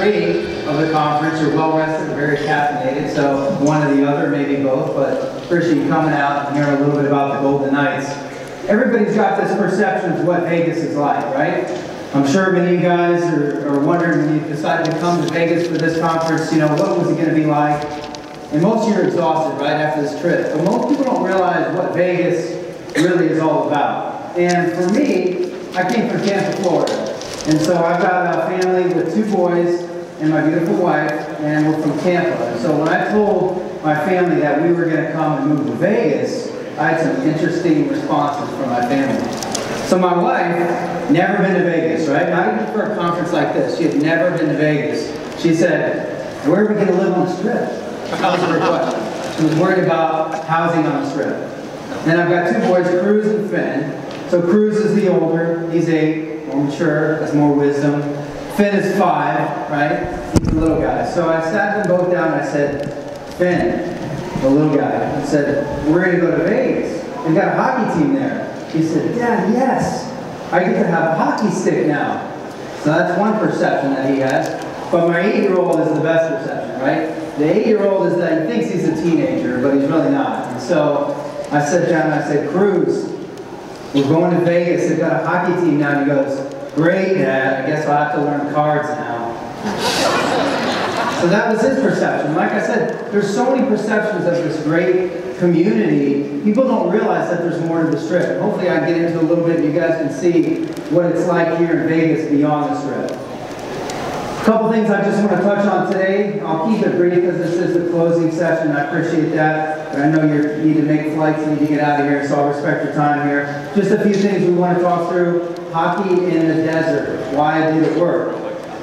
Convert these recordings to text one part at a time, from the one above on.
3 of the conference. You're well rested, very caffeinated, so one or the other, maybe both, but appreciate you coming out and hearing a little bit about the Golden Knights. Everybody's got this perception of what Vegas is like, right? I'm sure many of you guys are wondering when you decided to come to Vegas for this conference, you know, what was it going to be like? And most of you are exhausted right after this trip, but most people don't realize what Vegas really is all about. And for me, I came from Tampa, Florida. And so I've got a family with 2 boys and my beautiful wife, and we're from Tampa. And so when I told my family that we were going to come and move to Vegas, I had some interesting responses from my family. So my wife, never been to Vegas, right? Not even for a conference like this. She had never been to Vegas. She said, where are we going to live on the Strip? That was her question. She was worried about housing on the Strip. And I've got 2 boys, Cruz and Finn. So Cruz is the older, he's 8, more mature, has more wisdom. Finn is 5, right? He's the little guy. So I sat them both down and I said, Finn, the little guy, I said, we're going to go to Vegas. We've got a hockey team there. He said, Dad, yes, I get to have a hockey stick now. So that's one perception that he has. But my 8-year-old is the best perception, right? The 8-year-old is that he thinks he's a teenager, but he's really not. And so I sat down and I said, Cruz, we're going to Vegas. They've got a hockey team now. And he goes, great, Dad. I guess I'll have to learn cards now. So that was his perception. Like I said, there's so many perceptions of this great community. People don't realize that there's more to the Strip. Hopefully I get into a little bit and you guys can see what it's like here in Vegas beyond the Strip. A couple things I just want to touch on today. I'll keep it brief because this is the closing session. I appreciate that. But I know you need to make flights and need to get out of here, so I'll respect your time here. Just a few things we want to talk through. Hockey in the desert. Why did it work?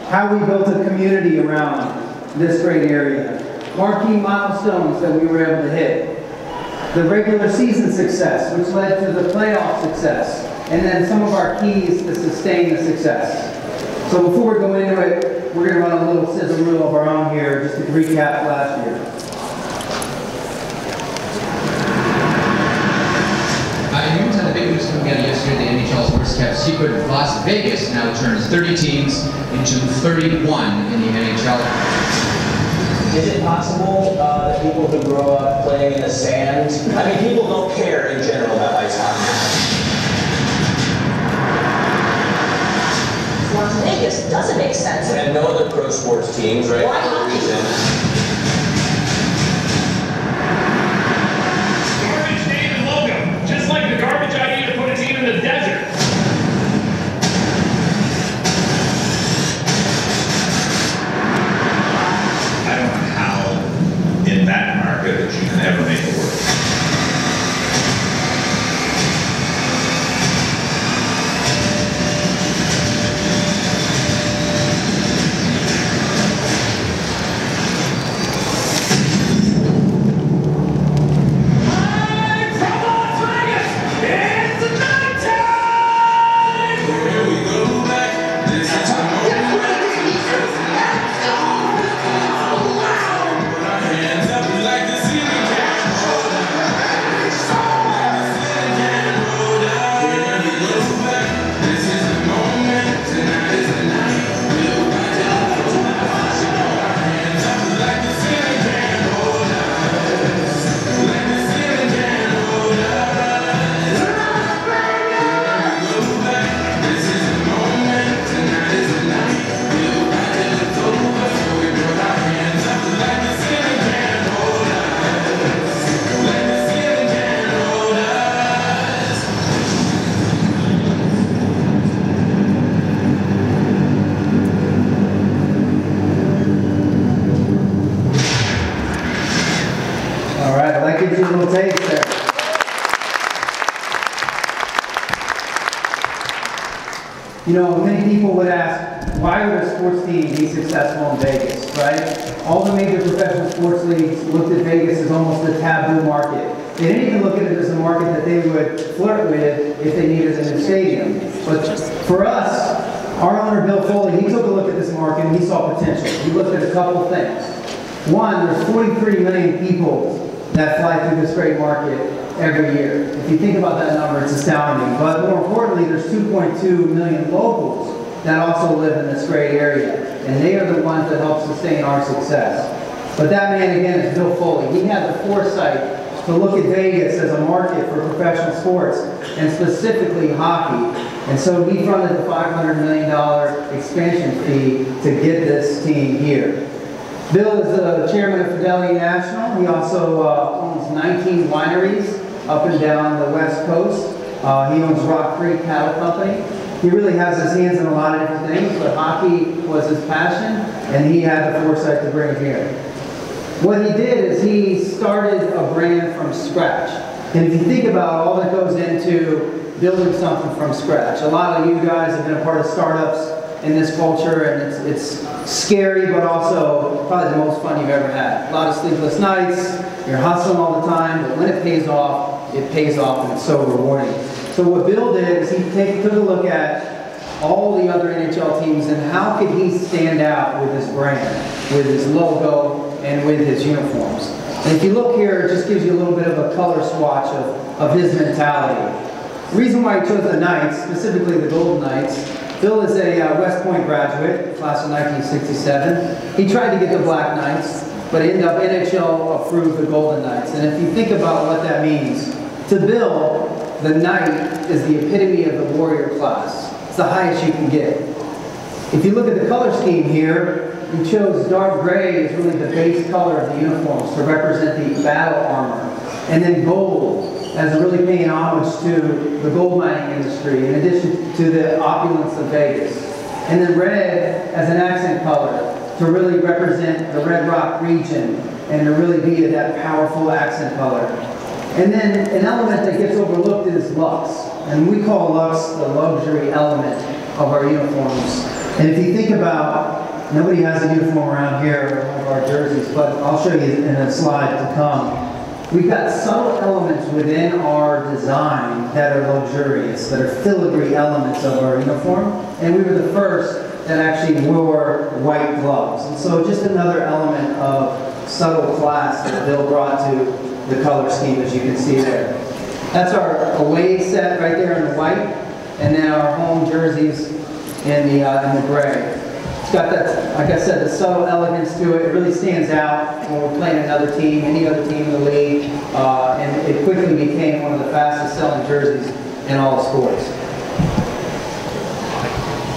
How we built a community around this great area. Marquee milestones that we were able to hit. The regular season success, which led to the playoff success. And then some of our keys to sustain the success. So before we go into it, we're going to run a little sizzle reel of our own here, just to recap last year. Humans had the big news coming out yesterday. The NHL's worst-kept secret of Las Vegas now turns 30 teams into 31 in the NHL. Is it possible that people who grow up playing in the sand, I mean, people don't care in general about ice hockey. Las Vegas doesn't make sense. And no other pro sports teams, right? Why hockey? Garbage name and logo, just like the garbage idea to put a team in the desert. I don't know how in that market that you can ever make it work. You know, many people would ask, why would a sports team be successful in Vegas, right? All the major professional sports leagues looked at Vegas as almost a taboo market. They didn't even look at it as a market that they would flirt with if they needed a new stadium. But for us, our owner, Bill Foley, he took a look at this market and he saw potential. He looked at a couple things. One, there's 43 million people that fly through this great market every year. If you think about that number, it's astounding. But more importantly, there's 2.2 million locals that also live in this great area. and they are the ones that help sustain our success. But that man, again, is Bill Foley. He had the foresight to look at Vegas as a market for professional sports, and specifically hockey. And so he funded the $500 million expansion fee to get this team here. Bill is the chairman of Fidelity National. He also owns 19 wineries up and down the West Coast. He owns Rock Creek Cattle Company. He really has his hands in a lot of different things, but hockey was his passion, and he had the foresight to bring it here. What he did is he started a brand from scratch. And if you think about all that goes into building something from scratch, a lot of you guys have been a part of startups in this culture, and it's scary, but also probably the most fun you've ever had. A lot of sleepless nights, you're hustling all the time, but when it pays off, and it's so rewarding. So what Bill did is he took a look at all the other NHL teams and how could he stand out with his brand, with his logo, and with his uniforms. And if you look here, it just gives you a little bit of a color swatch of his mentality. The reason why he chose the Knights, specifically the Golden Knights, Bill is a West Point graduate, class of 1967. He tried to get the Black Knights, but ended up NHL approved the Golden Knights. And if you think about what that means, to Bill, the Knight is the epitome of the warrior class. It's the highest you can get. If you look at the color scheme here, we chose dark gray as really the base color of the uniforms to represent the battle armor. And then gold as really paying homage to the gold mining industry in addition to the opulence of Vegas. And then red as an accent color to really represent the Red Rock region and to really be that powerful accent color. And then an element that gets overlooked is Lux. And we call Lux the luxury element of our uniforms. And if you think about, nobody has a uniform around here, one of our jerseys, but I'll show you in a slide to come. We've got subtle elements within our design that are luxurious, that are filigree elements of our uniform. And we were the first that actually wore white gloves. And so just another element of subtle class that Bill brought to the color scheme, as you can see there. That's our away set right there in the white, and then our home jerseys in the gray. It's got that, like I said, the subtle elegance to it. It really stands out when we're playing another team, any other team in the league, and it quickly became one of the fastest selling jerseys in all the sports.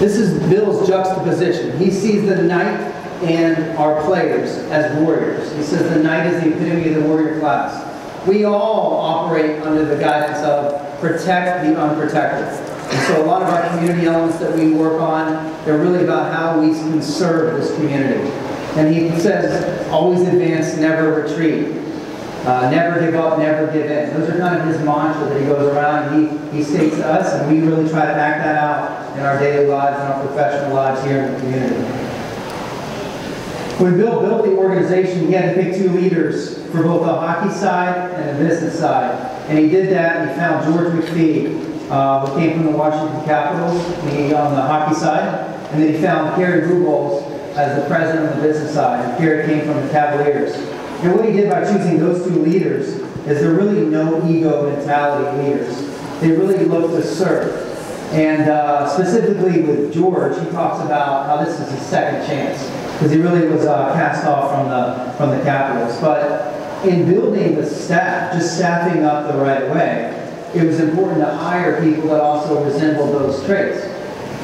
This is Bill's juxtaposition. He sees the Knight and our players as warriors. He says the Knight is the epitome of the warrior class. We all operate under the guidance of protect the unprotected. And so a lot of our community elements that we work on, they're really about how we can serve this community. And he says, always advance, never retreat. Never give up, never give in. Those are kind of his mantra that he goes around. He states to us, and we really try to act that out in our daily lives and our professional lives here in the community. When Bill built the organization, he had to pick two leaders for both the hockey side and the business side. And he did that, and he found George McPhee, who came from the Washington Capitals, on the hockey side. And then he found Kerry Rubles as the president of the business side. And Kerry came from the Cavaliers. And what he did by choosing those two leaders is they're really no ego mentality leaders. They really look to serve. And specifically with George, he talks about how this is his second chance, because he really was cast off from the Capitals. But in building the staff, just staffing up the right way, it was important to hire people that also resembled those traits.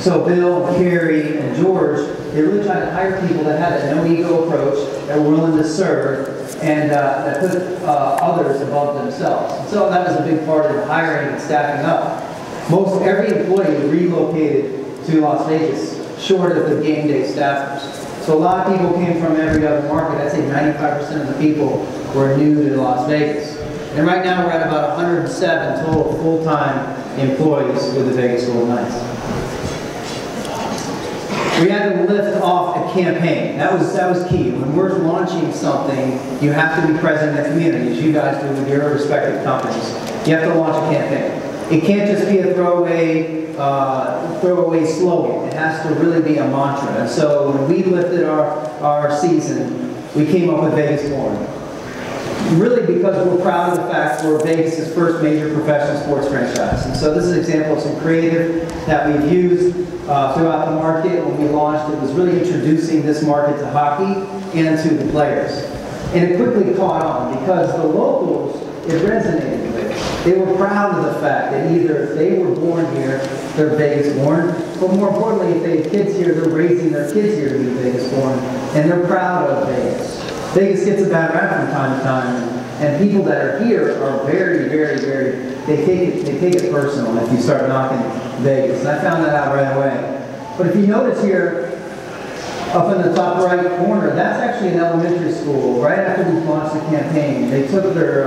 So Bill, Kerry, and George, they really tried to hire people that had a no-ego approach, that were willing to serve, and that put others above themselves. And so that was a big part of hiring and staffing up. Most every employee relocated to Las Vegas, short of the game day staffers. So a lot of people came from every other market. I'd say 95% of the people were new to Las Vegas. And right now we're at about 107 total full-time employees with the Vegas Golden Knights. We had to lift off a campaign. That was key. When we're launching something, you have to be present in the community, as you guys do with your respective companies. You have to launch a campaign. It can't just be a throwaway slogan. It has to really be a mantra. And so when we lifted our season, we came up with Vegas Born. really because we're proud of the fact we're Vegas' first major professional sports franchise. And so this is an example of some creative that we've used throughout the market. When we launched, it was really introducing this market to hockey and to the players. And it quickly caught on because the locals, it resonated with. They were proud of the fact that either they were born here, they're Vegas born, but more importantly, if they have kids here, they're raising their kids here to be Vegas born, and they're proud of Vegas. Vegas gets a bad rap from time to time, and people that are here are very, they take it personal if you start knocking Vegas. And I found that out right away. But if you notice here, up in the top right corner, that's actually an elementary school. Right after we launched the campaign, they took their,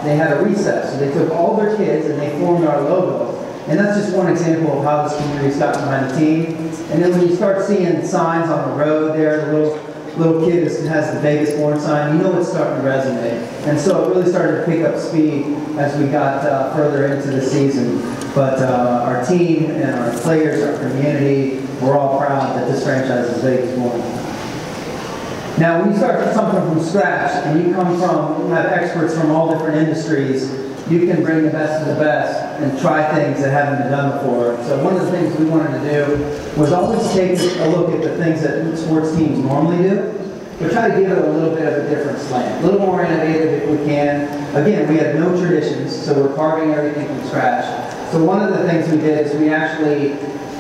they had a recess, so they took all their kids and they formed our logo. And that's just one example of how this community's got behind the team. And then when you start seeing signs on the road there, the little kid has the Vegas born sign, you know it's starting to resonate. And so it really started to pick up speed as we got further into the season. But our team and our players, our community, we're all proud that this franchise is Vegas born. Now, when you start something from scratch and you have experts from all different industries, you can bring the best of the best and try things that haven't been done before. So one of the things we wanted to do was always take a look at the things that sports teams normally do, but try to give it a little bit of a different slant, a little more innovative if we can. Again, we have no traditions, so we're carving everything from scratch. So one of the things we did is we actually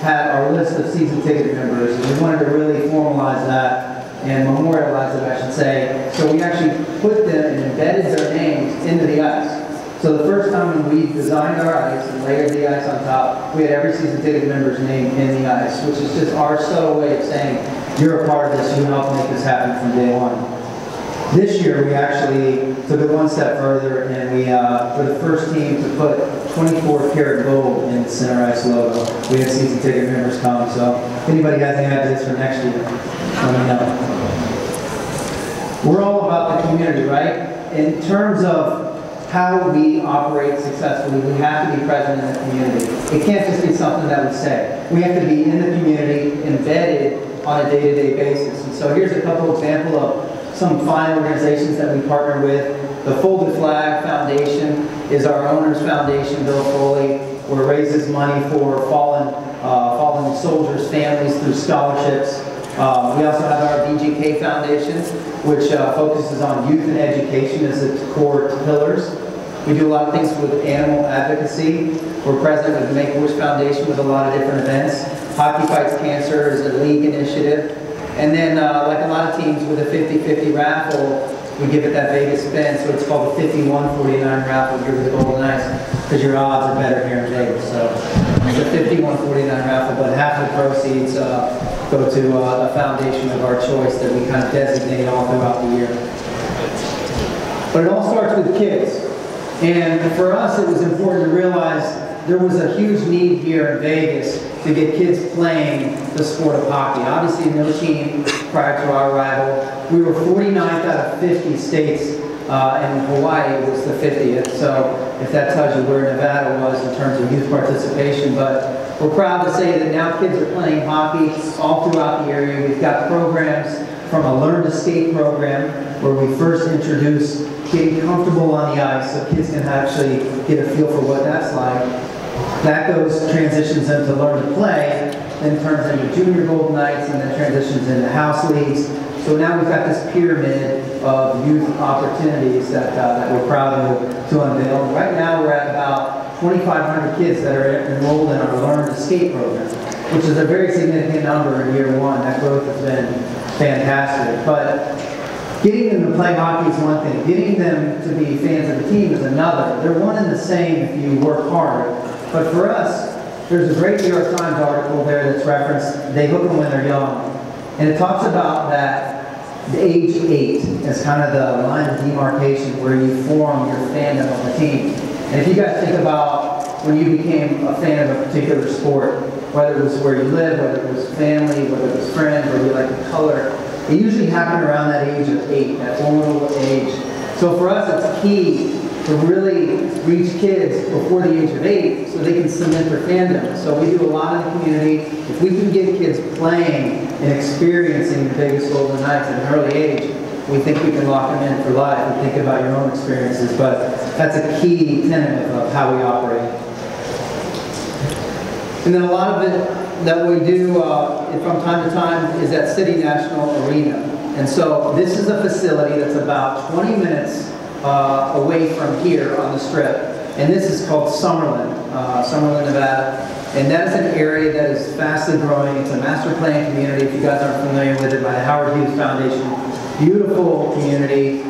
had our list of season ticket members, and we wanted to really formalize that and memorialize it, I should say. So we actually put them and embedded their names into the ice. So the first time when we designed our ice and layered the ice on top, we had every season ticket member's name in the ice, which is just our subtle way of saying, you're a part of this, you helped make this happen from day one. This year we actually took it one step further and we were the first team to put 24 karat gold in the center ice logo. We had season ticket members come, so if anybody has any ideas for next year, let me know. We're all about the community, right? In terms of how we operate successfully, we have to be present in the community. It can't just be something that we say. We have to be in the community, embedded on a day-to-day basis. And so here's a couple examples of some fine organizations that we partner with. The Folded Flag Foundation is our owner's foundation, Bill Foley, where it raises money for fallen soldiers' families through scholarships. We also have our VGK Foundation, which focuses on youth and education as its core pillars. We do a lot of things with animal advocacy. We're present with the Make-A-Wish Foundation with a lot of different events. Hockey Fights Cancer is a league initiative. And then, like a lot of teams with a 50-50 raffle, we give it that Vegas spin, so it's called the 51-49 raffle here with the Golden Knights, because your odds are better here in Vegas. So it's a 51-49 raffle, but half the proceeds go to a foundation of our choice that we kind of designate all throughout the year. But it all starts with kids. And for us, it was important to realize there was a huge need here in Vegas to get kids playing the sport of hockey. Obviously, no team prior to our arrival. We were 49th out of 50 states, and Hawaii was the 50th. So if that tells you where Nevada was in terms of youth participation. But we're proud to say that now kids are playing hockey all throughout the area. We've got programs from a Learn to Skate program where we first introduced getting comfortable on the ice so kids can actually get a feel for what that's like. That transitions into Learn to Play, then turns into Junior Golden Knights, and then transitions into house leagues. So now we've got this pyramid of youth opportunities that we're proud to unveil. Right now we're at about 2,500 kids that are enrolled in our Learn to Skate program, which is a very significant number in year one. That growth has been fantastic. But getting them to play hockey is one thing. Getting them to be fans of the team is another. They're one and the same if you work hard. But for us, there's a great New York Times article there that's referenced, they hook them when they're young. And it talks about that age 8 as kind of the line of demarcation where you form your fandom of the team. And if you guys think about when you became a fan of a particular sport, whether it was where you live, whether it was family, whether it was friends, whether you like the color, it usually happened around that age of 8, that vulnerable age. So for us, it's key to really reach kids before the age of 8 so they can cement their fandom. So we do a lot in the community. If we can get kids playing and experiencing the Vegas Golden Knights at an early age, we think we can lock them in for life. We think about your own experiences, but that's a key tenet of how we operate. And then a lot of it that we do from time to time is at City National Arena. And so this is a facility that's about 20 minutes away from here on the Strip. And this is called Summerlin, Nevada. And that is an area that is fastly growing. It's a master plan community, if you guys aren't familiar with it, by the Howard Hughes Foundation. Beautiful community.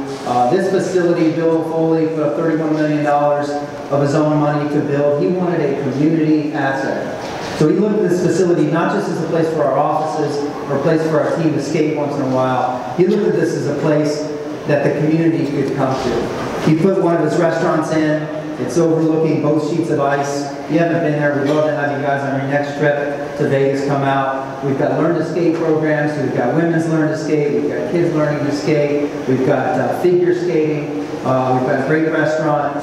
This facility, Bill Foley put up $31 million of his own money to build. He wanted a community asset. So he looked at this facility not just as a place for our offices or a place for our team to skate once in a while. He looked at this as a place that the community could come to. He put one of his restaurants in. It's overlooking both sheets of ice. If you haven't been there, we'd love to have you guys on your next trip to Vegas come out. We've got learn to skate programs. We've got women's learn to skate. We've got kids learning to skate. We've got figure skating. We've got a great restaurant.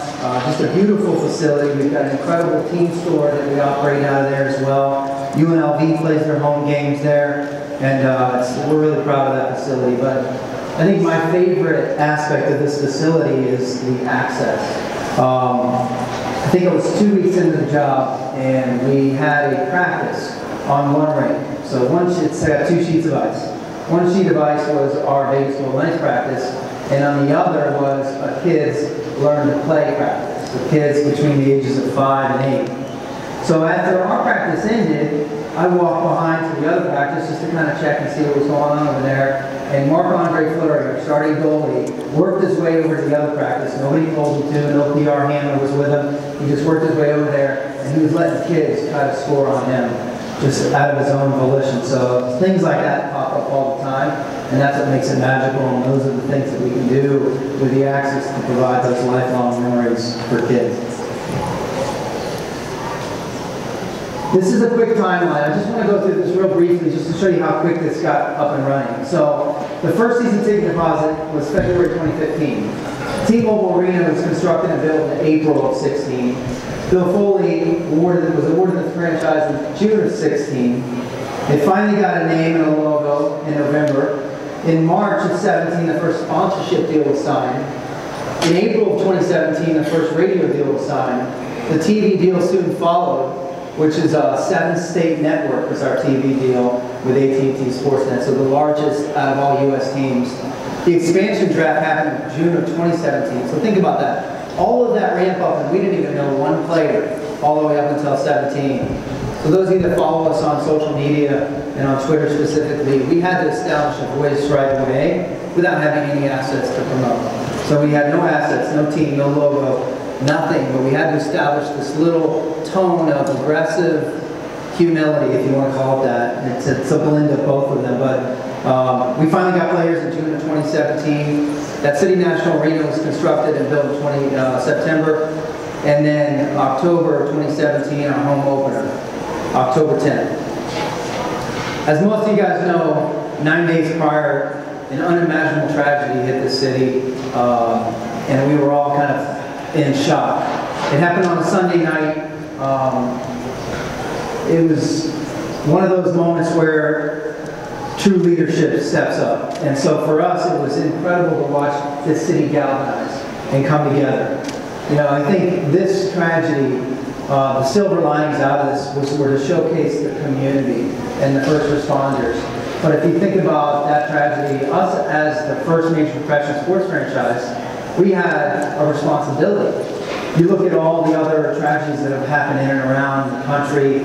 Just a beautiful facility. We've got an incredible team store that we operate out of there as well. UNLV plays their home games there. And we're really proud of that facility. But I think my favorite aspect of this facility is the access. I think it was 2 weeks into the job, and we had a practice on one rink. So it's got 2 sheets of ice. One sheet of ice was our Vegas Golden Knights practice, and on the other was a kids learn to play practice. So kids between the ages of 5 and 8. So after our practice ended, I walked behind to the other practice just to kind of check and see what was going on over there. And Marc-Andre Fleury, our starting goalie, worked his way over to the other practice. Nobody told him to. No PR handler was with him. He just worked his way over there, and he was letting kids try to score on him just out of his own volition. So things like that pop up all the time, and that's what makes it magical, and those are the things that we can do with the access to provide those lifelong memories for kids. This is a quick timeline. I just want to go through this real briefly just to show you how quick this got up and running. So the first season ticket deposit was February 2015. T-Mobile Arena was constructed and built in April of 16. Bill Foley was awarded the franchise in June of 16. They finally got a name and a logo in November. In March of 17, the first sponsorship deal was signed. In April of 2017, the first radio deal was signed. The TV deal soon followed, which is a 7-state network, was our TV deal with AT&T Sportsnet, so the largest out of all U.S. teams. The expansion draft happened in June of 2017, so think about that. All of that ramp up, and we didn't even know one player all the way up until 17. So those of you that follow us on social media and on Twitter specifically, we had to establish a voice right away without having any assets to promote. So we had no assets, no team, no logo, nothing, but we had to establish this little tone of aggressive humility, if you want to call it that. It's a blend of both of them, but we finally got players in June of 2017. That City National Arena was constructed and built in September, and then October of 2017, our home opener, October 10th. As most of you guys know, 9 days prior, an unimaginable tragedy hit the city, and we were all kind of in shock. It happened on a Sunday night. It was one of those moments where true leadership steps up. And so for us, it was incredible to watch this city galvanize and come together. You know, I think this tragedy, the silver linings out of this were to showcase the community and the first responders. But if you think about that tragedy, us as the first major professional sports franchise, we had a responsibility. You look at all the other tragedies that have happened in and around the country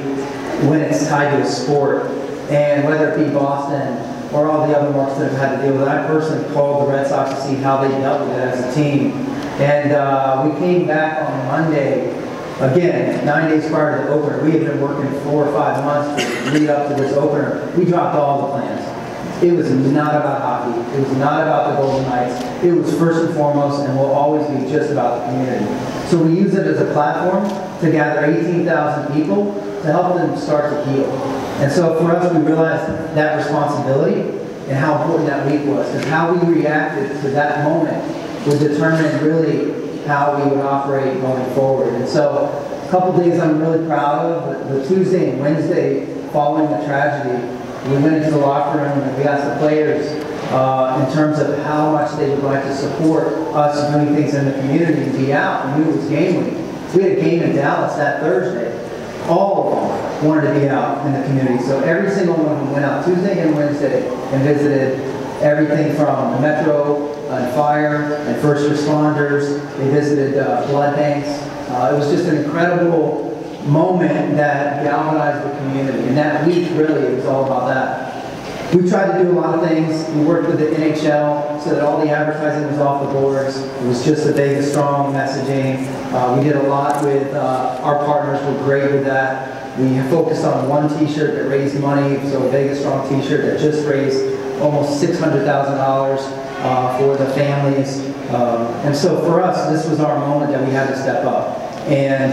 when it's tied to a sport, and whether it be Boston or all the other markets that have had to deal with it. I personally called the Red Sox to see how they dealt with it as a team. And we came back on Monday, again, 9 days prior to the opener. We had been working 4 or 5 months to lead up to this opener. We dropped all the plans. It was not about hockey. It was not about the Golden Knights. It was first and foremost, and will always be just about the community. So we use it as a platform to gather 18,000 people to help them start to heal. And so for us, we realized that responsibility and how important that week was, and how we reacted to that moment would determine really how we would operate going forward. And so a couple days I'm really proud of. The Tuesday and Wednesday following the tragedy, we went into the locker room and we asked the players, in terms of how much they would like to support us doing things in the community and be out. We knew it was game week. We had a game in Dallas that Thursday. All of them wanted to be out in the community. So every single one of them went out Tuesday and Wednesday and visited everything from the Metro and fire and first responders. They visited blood banks. It was just an incredible moment that galvanized the community. And that week, really, it was all about that. We tried to do a lot of things. We worked with the NHL so that all the advertising was off the boards. It was just the Vegas Strong messaging. We did a lot with our partners were great with that. We focused on one t-shirt that raised money, so a Vegas Strong t-shirt that just raised almost $600,000 for the families. And so for us, this was our moment that we had to step up. And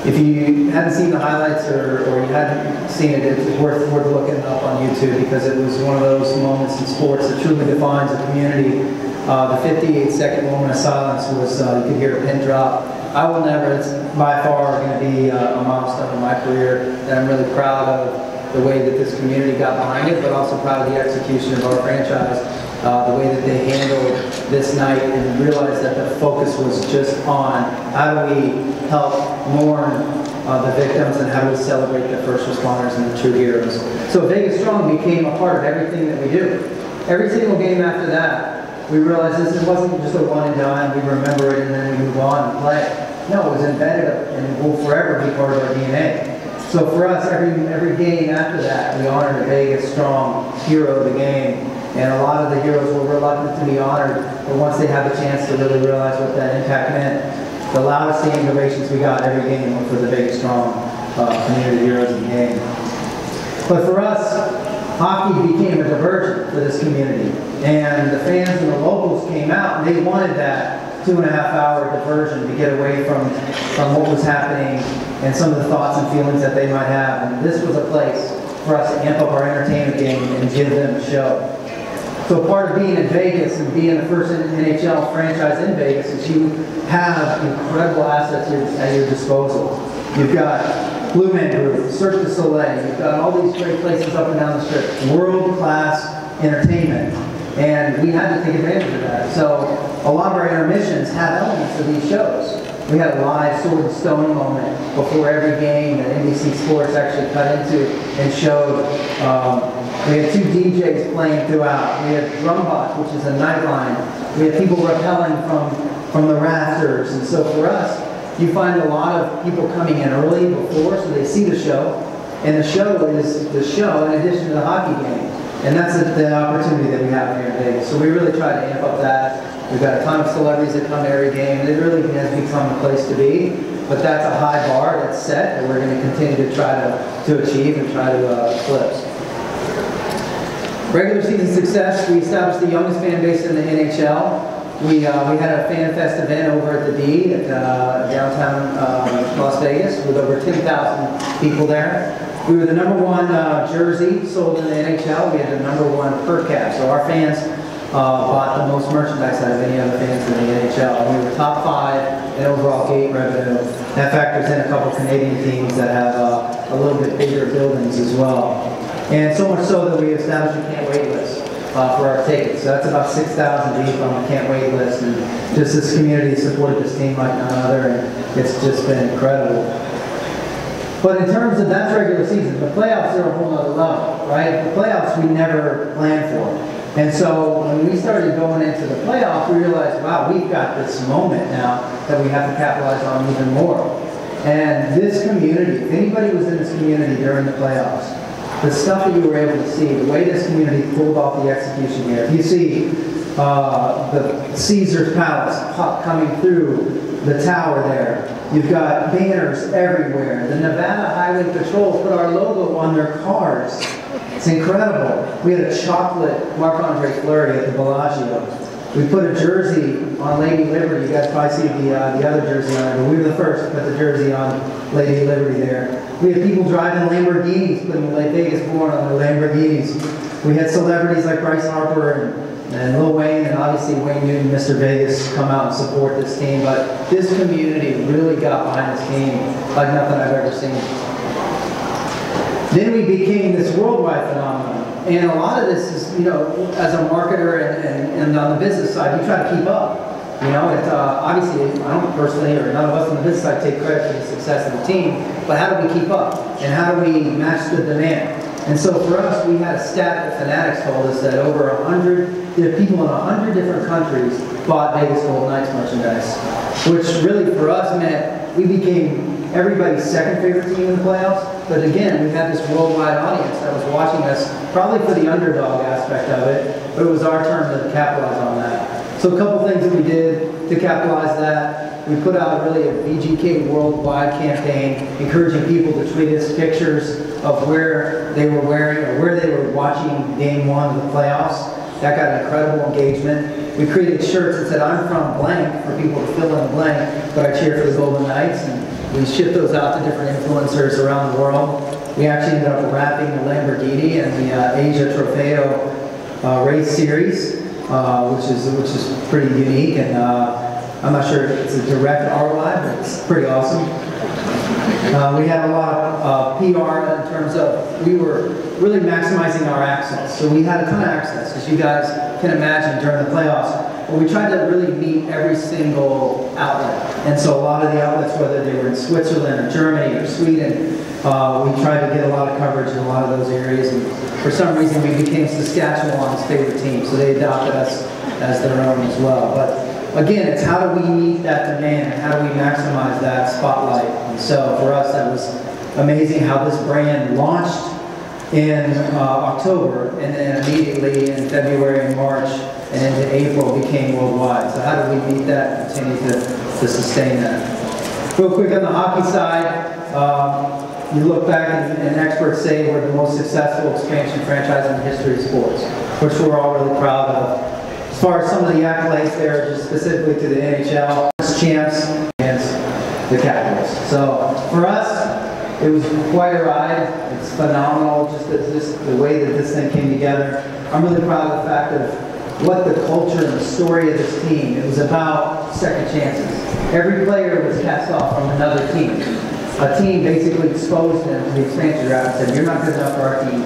if you hadn't seen the highlights or you hadn't seen it, it's worth looking up on YouTube because it was one of those moments in sports that truly defines a community. The 58-second moment of silence was, you could hear a pin drop. I will never, it's by far going to be a milestone in my career that I'm really proud of the way that this community got behind it, but also proud of the execution of our franchise, the way that they handled this night and realized that the focus was just on how do we help mourn the victims and how do we celebrate the first responders and the true heroes. So Vegas Strong became a part of everything that we do. Every single game after that, we realized this wasn't just a one and done, we remember it and then we move on and play. No, it was embedded and will forever be part of our DNA. So for us, every game after that, we honored a Vegas Strong hero of the game. And a lot of the heroes were reluctant to be honored, but once they had the chance to really realize what that impact meant, the loudest standing ovations we got every game were for the Vegas Strong community heroes of the game. But for us, hockey became a diversion for this community. And the fans and the locals came out and they wanted that 2.5-hour diversion to get away from what was happening and some of the thoughts and feelings that they might have. And this was a place for us to amp up our entertainment game and give them a show. So part of being in Vegas and being the first NHL franchise in Vegas is you have incredible assets at your disposal. You've got Blue Man Group, Cirque du Soleil, you've got all these great places up and down the strip, world-class entertainment. And we had to take advantage of that. So a lot of our intermissions had elements of these shows. We had a live Sword and Stone moment before every game that NBC Sports actually cut into and showed. We had 2 DJs playing throughout. We had Drumbox, which is a nightline. We had people rappelling from the rafters. And so for us, you find a lot of people coming in early before so they see the show. And the show is the show in addition to the hockey game. And that's the opportunity that we have here in Vegas. So we really try to amp up that. We've got a ton of celebrities that come every game. And it really has become a place to be. But that's a high bar that's set that we're going to continue to try to achieve and try to eclipse. Regular season success, we established the youngest fan base in the NHL. We had a Fan Fest event over at the D at downtown Las Vegas with over 10,000 people there. We were the #1 jersey sold in the NHL. We had the #1 per cap. So our fans bought the most merchandise out of any other fans in the NHL. And we were top 5 in overall gate revenue. That factors in a couple Canadian teams that have a little bit bigger buildings as well. And so much so that we established a can't wait list for our tickets. So that's about 6,000 deep on the can't wait list. And just this community supported this team like none other, and it's just been incredible. But in terms of that's regular season, the playoffs are a whole other level, right? The playoffs we never planned for. And so when we started going into the playoffs, we realized, wow, we've got this moment now that we have to capitalize on even more. And this community, if anybody was in this community during the playoffs, the stuff that you were able to see, the way this community pulled off the execution here. You see the Caesar's Palace coming through the tower there. You've got banners everywhere. The Nevada Highway Patrol put our logo on their cars. It's incredible. We had a chocolate Marc-Andre Fleury at the Bellagio. We put a jersey on Lady Liberty. You guys probably see the other jersey on there, but we were the first to put the jersey on Lady Liberty there. We had people driving Lamborghinis, putting Las Vegas Born on their Lamborghinis. We had celebrities like Bryce Harper and Lil Wayne, and obviously Wayne Newton, Mr. Vegas, come out and support this team. But this community really got behind this team like nothing I've ever seen. Then we became this worldwide phenomenon. And a lot of this is, you know, as a marketer and on the business side, you try to keep up. You know, it's obviously, I don't personally, or none of us on the business side take credit for the success of the team, but how do we keep up? And how do we match the demand? And so for us, we had a stat that Fanatics told us that over 100, there are people in 100 different countries bought Vegas Golden Knights merchandise, which really for us meant we became everybody's second favorite team in the playoffs. But again, we had this worldwide audience that was watching us, probably for the underdog aspect of it, but it was our turn to capitalize on that. So a couple things that we did to capitalize that. We put out really a VGK worldwide campaign encouraging people to tweet us pictures of where they were wearing or where they were watching game one of the playoffs. That got incredible engagement. We created shirts that said, "I'm from blank," for people to fill in the blank, but I cheer for the Golden Knights. And we shipped those out to different influencers around the world. We actually ended up wrapping the Lamborghini and the Asia Trofeo race series, which is pretty unique. And I'm not sure if it's a direct ROI, but it's pretty awesome. We had a lot of PR in terms of, we were really maximizing our access. So we had a ton of access, as you guys can imagine during the playoffs. But we tried to really meet every single outlet. And so a lot of the outlets, whether they were in Switzerland or Germany or Sweden, we tried to get a lot of coverage in a lot of those areas. And for some reason, we became Saskatchewan's favorite team. So they adopted us as their own as well. But again, it's how do we meet that demand? How do we maximize that spotlight? And so for us, that was amazing how this brand launched in October, and then immediately in February and March and into April became worldwide. So how do we meet that and continue to sustain that? Real quick on the hockey side, you look back and experts say we're the most successful expansion franchise in the history of sports, which we're all really proud of. As far as some of the accolades there, just specifically to the NHL, champs against the Capitals. So for us, it was quite a ride. It's phenomenal, just the way that this thing came together. I'm really proud of the fact of what the culture and the story of this team. It was about second chances. Every player was cast off from another team. A team basically exposed them to the expansion draft and said, "You're not good enough for our team.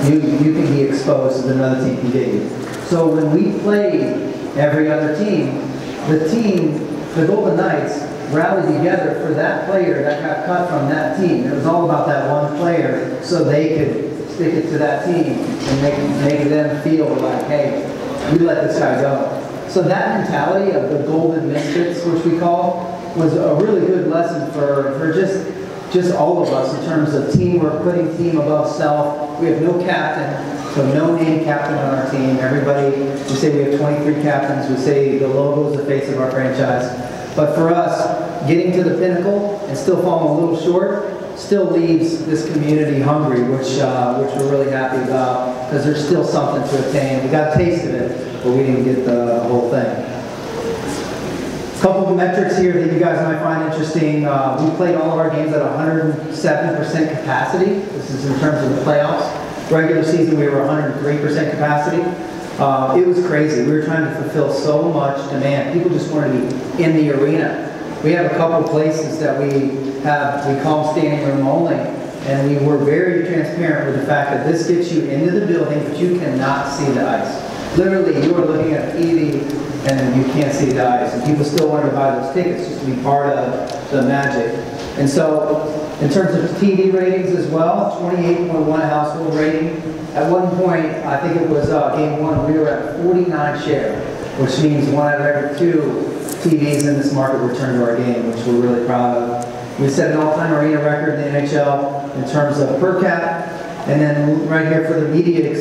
You can be exposed so another team can get you." So when we played every other team, the Golden Knights rallied together for that player that got cut from that team. It was all about that one player so they could stick it to that team and make them feel like, hey, we let this guy go. So that mentality of the Golden Misfits, which we call, was a really good lesson for just all of us in terms of teamwork, putting team above self. We have no captain, so no name captain on our team. Everybody, we say we have 23 captains. We say the logo is the face of our franchise. But for us, getting to the pinnacle and still falling a little short still leaves this community hungry, which we're really happy about because there's still something to attain. We got a taste of it, but we didn't get the whole thing. A couple of metrics here that you guys might find interesting. We played all of our games at 107% capacity. This is in terms of the playoffs. Regular season, we were 103% capacity. It was crazy. We were trying to fulfill so much demand. People just wanted to be in the arena. We have a couple places that we call them standing room only, and we were very transparent with the fact that this gets you into the building, but you cannot see the ice. Literally, you are looking at TV, and you can't see the ice. And people still wanted to buy those tickets just to be part of the magic. And so, in terms of TV ratings as well, 28.1 household rating. At one point, I think it was game one, we were at 49 share, which means 1 out of every 2 TVs in this market returned to our game, which we're really proud of. We set an all-time arena record in the NHL in terms of per cap, and then right here for the media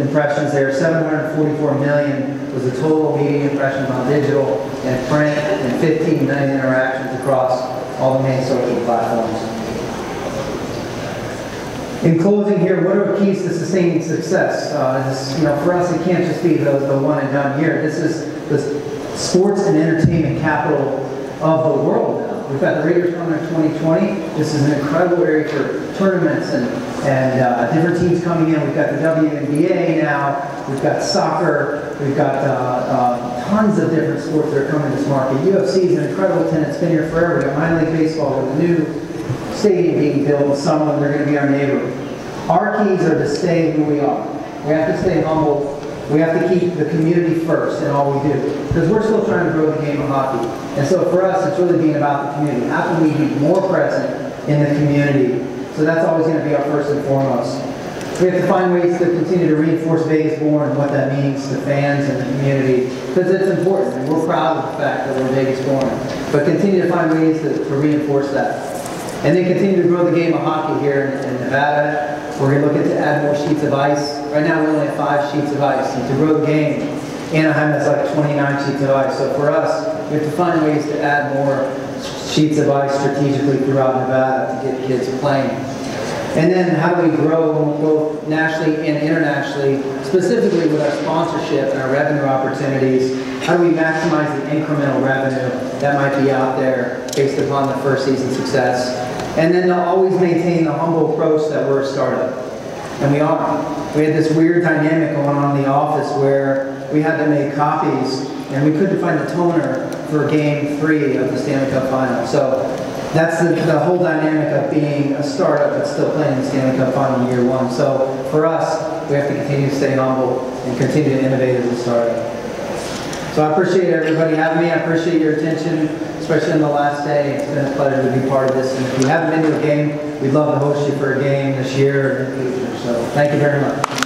impressions there, 744 million was the total media impressions on digital and print, and 15 million interactions across all the main social platforms. In closing here, what are keys to sustaining success? For us, it can't just be the one and done year. This is the sports and entertainment capital of the world now. We've got the Raiders coming in 2020. This is an incredible area for tournaments and different teams coming in. We've got the WNBA now. We've got soccer. We've got tons of different sports that are coming to this market. UFC is an incredible tenant. It's been here forever. We've got minor league baseball with a new stadium being built in summer, and they're going to be our neighbor. Our keys are to stay who we are. We have to stay humble. We have to keep the community first in all we do, because we're still trying to grow the game of hockey. And so for us, it's really being about the community. How can we be more present in the community? So that's always going to be our first and foremost. We have to find ways to continue to reinforce Vegas born and what that means to fans and the community, because it's important, and we're proud of the fact that we're Vegas born. But continue to find ways to reinforce that. And then continue to grow the game of hockey here in Nevada. We're looking to add more sheets of ice. Right now we only have 5 sheets of ice. And to grow the game, Anaheim has like 29 sheets of ice. So for us, we have to find ways to add more sheets of ice strategically throughout Nevada to get kids playing. And then how do we grow both nationally and internationally, specifically with our sponsorship and our revenue opportunities? How do we maximize the incremental revenue that might be out there based upon the first season success? And then to always maintain the humble approach that we're a startup. And we are. We had this weird dynamic going on in the office where we had to make copies and we couldn't find the toner for Game 3 of the Stanley Cup Final. So that's the whole dynamic of being a startup but still playing the Stanley Cup Final in year 1. So for us, we have to continue to stay humble and continue to innovate as a startup. So I appreciate everybody having me. I appreciate your attention, especially on the last day. It's been a pleasure to be part of this. And if you haven't been to a game, we'd love to host you for a game this year or in the future. So thank you very much.